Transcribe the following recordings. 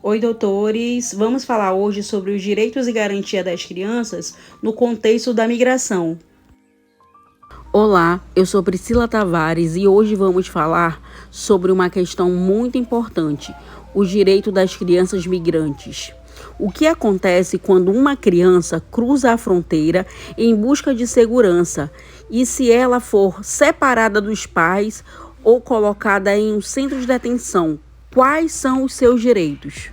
Oi, doutores. Vamos falar hoje sobre os direitos e garantia das crianças no contexto da migração. Olá, eu sou Priscila Tavares e hoje vamos falar sobre uma questão muito importante: o direito das crianças migrantes. O que acontece quando uma criança cruza a fronteira em busca de segurança e se ela for separada dos pais ou colocada em um centro de detenção? Quais são os seus direitos?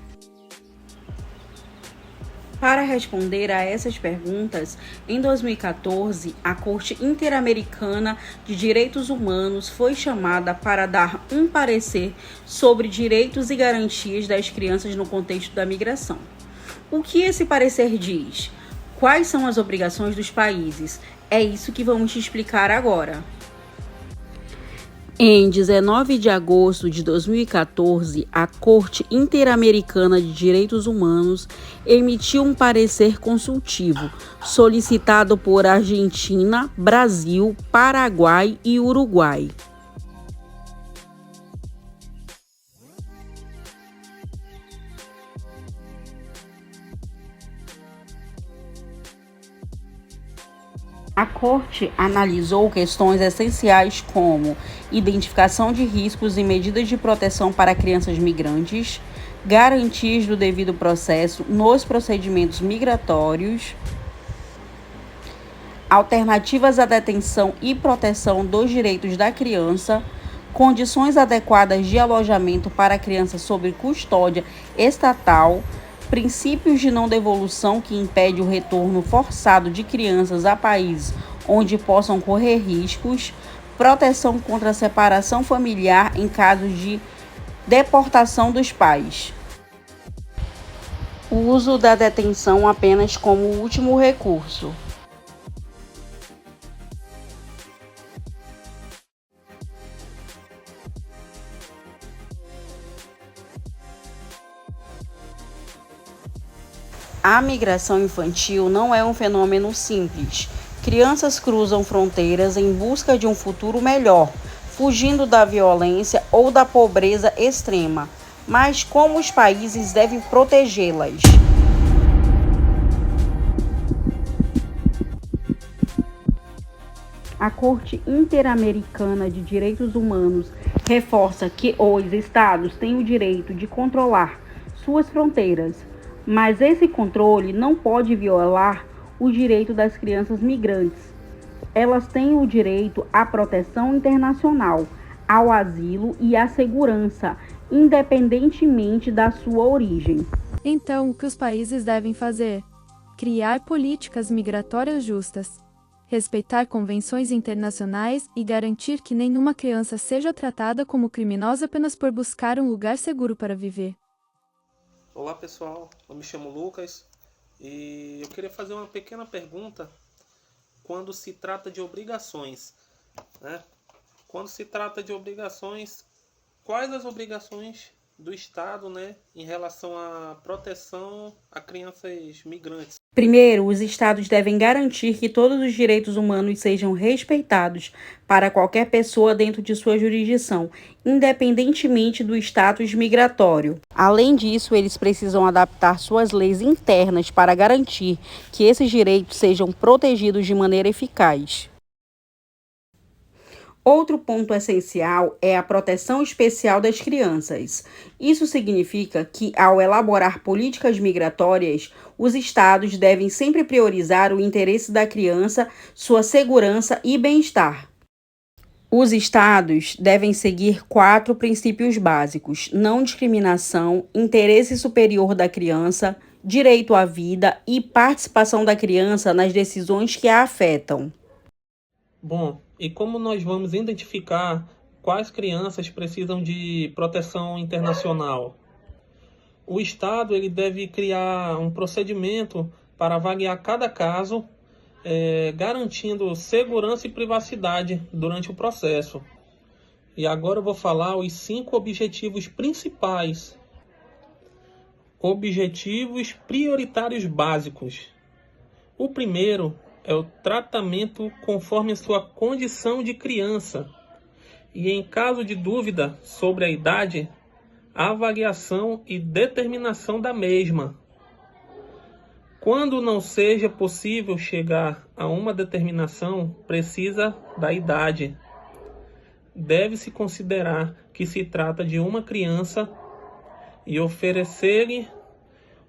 Para responder a essas perguntas, em 2014, a Corte Interamericana de Direitos Humanos foi chamada para dar um parecer sobre direitos e garantias das crianças no contexto da migração. O que esse parecer diz? Quais são as obrigações dos países? É isso que vamos te explicar agora. Em 19 de agosto de 2014, a Corte Interamericana de Direitos Humanos emitiu um parecer consultivo, solicitado por Argentina, Brasil, Paraguai e Uruguai. A Corte analisou questões essenciais como identificação de riscos e medidas de proteção para crianças migrantes, garantias do devido processo nos procedimentos migratórios, alternativas à detenção e proteção dos direitos da criança, condições adequadas de alojamento para criança sob custódia estatal, princípios de não devolução que impede o retorno forçado de crianças a países onde possam correr riscos, proteção contra a separação familiar em caso de deportação dos pais. O uso da detenção apenas como último recurso. A migração infantil não é um fenômeno simples. Crianças cruzam fronteiras em busca de um futuro melhor, fugindo da violência ou da pobreza extrema. Mas como os países devem protegê-las? A Corte Interamericana de Direitos Humanos reforça que os estados têm o direito de controlar suas fronteiras, mas esse controle não pode violar o direito das crianças migrantes. Elas têm o direito à proteção internacional, ao asilo e à segurança, independentemente da sua origem. Então, o que os países devem fazer? Criar políticas migratórias justas, respeitar convenções internacionais e garantir que nenhuma criança seja tratada como criminosa apenas por buscar um lugar seguro para viver. Olá pessoal, eu me chamo Lucas e eu queria fazer uma pequena pergunta quando se trata de obrigações, né? Quando se trata de obrigações, quais as obrigações do Estado, né, em relação à proteção a crianças migrantes? Primeiro, os estados devem garantir que todos os direitos humanos sejam respeitados para qualquer pessoa dentro de sua jurisdição, independentemente do status migratório. Além disso, eles precisam adaptar suas leis internas para garantir que esses direitos sejam protegidos de maneira eficaz. Outro ponto essencial é a proteção especial das crianças. Isso significa que, ao elaborar políticas migratórias, os estados devem sempre priorizar o interesse da criança, sua segurança e bem-estar. Os estados devem seguir 4 princípios básicos: não discriminação, interesse superior da criança, direito à vida e participação da criança nas decisões que a afetam. Bom, e como nós vamos identificar quais crianças precisam de proteção internacional? O Estado ele deve criar um procedimento para avaliar cada caso, garantindo segurança e privacidade durante o processo. E agora eu vou falar os 5 objetivos principais. Objetivos prioritários básicos. O primeiro é o tratamento conforme a sua condição de criança. E em caso de dúvida sobre a idade, avaliação e determinação da mesma. Quando não seja possível chegar a uma determinação, precisa da idade. Deve-se considerar que se trata de uma criança e oferecer-lhe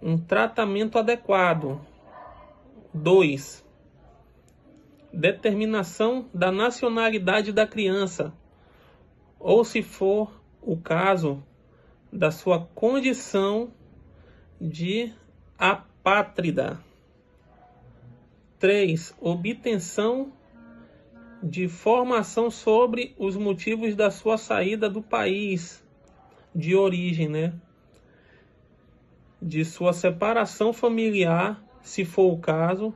um tratamento adequado. 2. Determinação da nacionalidade da criança, ou, se for o caso, da sua condição de apátrida. 3. Obtenção de informação sobre os motivos da sua saída do país de origem, de sua separação familiar, se for o caso,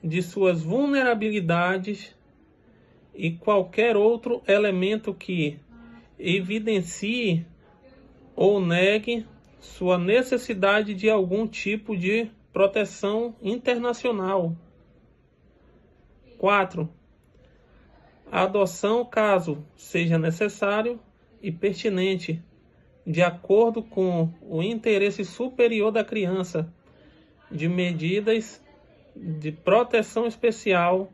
de suas vulnerabilidades e qualquer outro elemento que evidencie ou negue sua necessidade de algum tipo de proteção internacional. 4. A adoção, caso seja necessário e pertinente, de acordo com o interesse superior da criança, de medidas de proteção especial.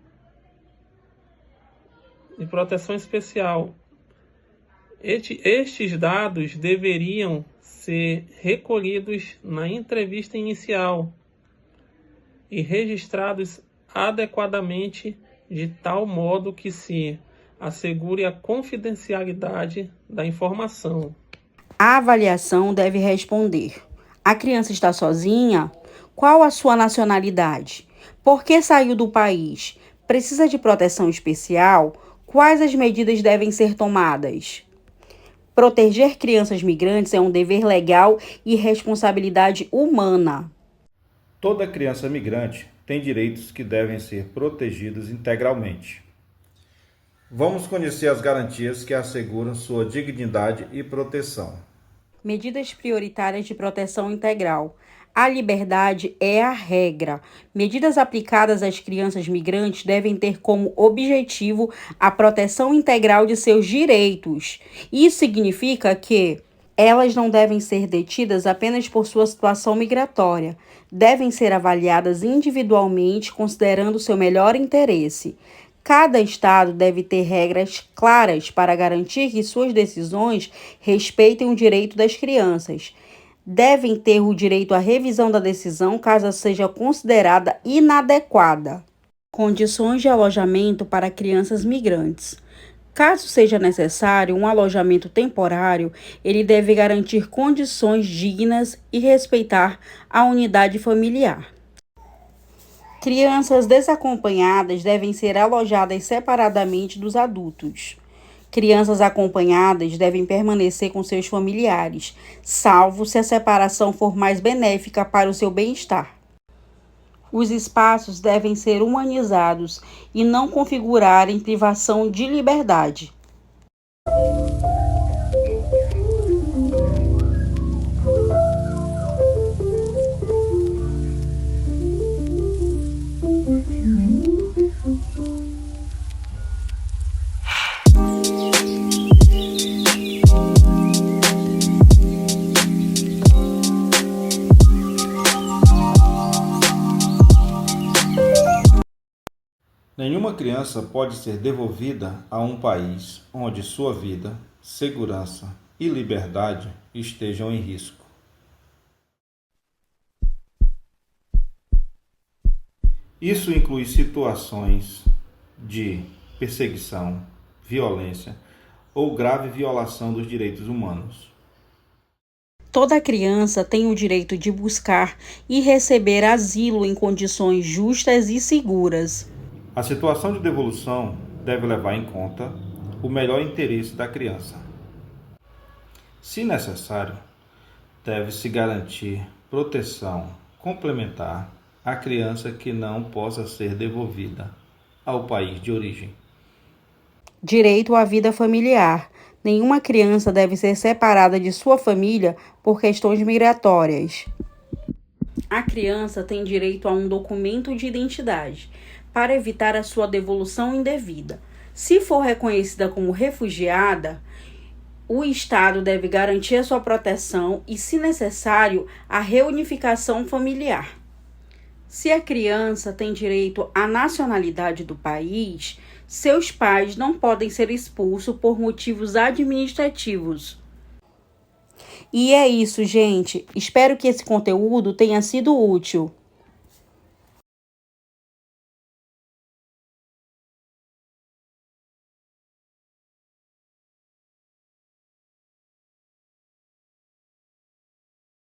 Estes dados deveriam ser recolhidos na entrevista inicial e registrados adequadamente de tal modo que se assegure a confidencialidade da informação. A avaliação deve responder: a criança está sozinha? Qual a sua nacionalidade? Por que saiu do país? Precisa de proteção especial? Quais as medidas devem ser tomadas? Proteger crianças migrantes é um dever legal e responsabilidade humana. Toda criança migrante tem direitos que devem ser protegidos integralmente. Vamos conhecer as garantias que asseguram sua dignidade e proteção. Medidas prioritárias de proteção integral. A liberdade é a regra. Medidas aplicadas às crianças migrantes devem ter como objetivo a proteção integral de seus direitos. Isso significa que elas não devem ser detidas apenas por sua situação migratória. Devem ser avaliadas individualmente, considerando seu melhor interesse. Cada estado deve ter regras claras para garantir que suas decisões respeitem o direito das crianças. Devem ter o direito à revisão da decisão caso seja considerada inadequada. Condições de alojamento para crianças migrantes. Caso seja necessário um alojamento temporário, ele deve garantir condições dignas e respeitar a unidade familiar. Crianças desacompanhadas devem ser alojadas separadamente dos adultos. Crianças acompanhadas devem permanecer com seus familiares, salvo se a separação for mais benéfica para o seu bem-estar. Os espaços devem ser humanizados e não configurarem privação de liberdade. Nenhuma criança pode ser devolvida a um país onde sua vida, segurança e liberdade estejam em risco. Isso inclui situações de perseguição, violência ou grave violação dos direitos humanos. Toda criança tem o direito de buscar e receber asilo em condições justas e seguras. A situação de devolução deve levar em conta o melhor interesse da criança. Se necessário, deve-se garantir proteção complementar à criança que não possa ser devolvida ao país de origem. Direito à vida familiar. Nenhuma criança deve ser separada de sua família por questões migratórias. A criança tem direito a um documento de identidade para evitar a sua devolução indevida. Se for reconhecida como refugiada, O Estado deve garantir a sua proteção e, se necessário, a reunificação familiar. Se a criança tem direito à nacionalidade do país, seus pais não podem ser expulsos por motivos administrativos. E é isso, gente. Espero que esse conteúdo tenha sido útil.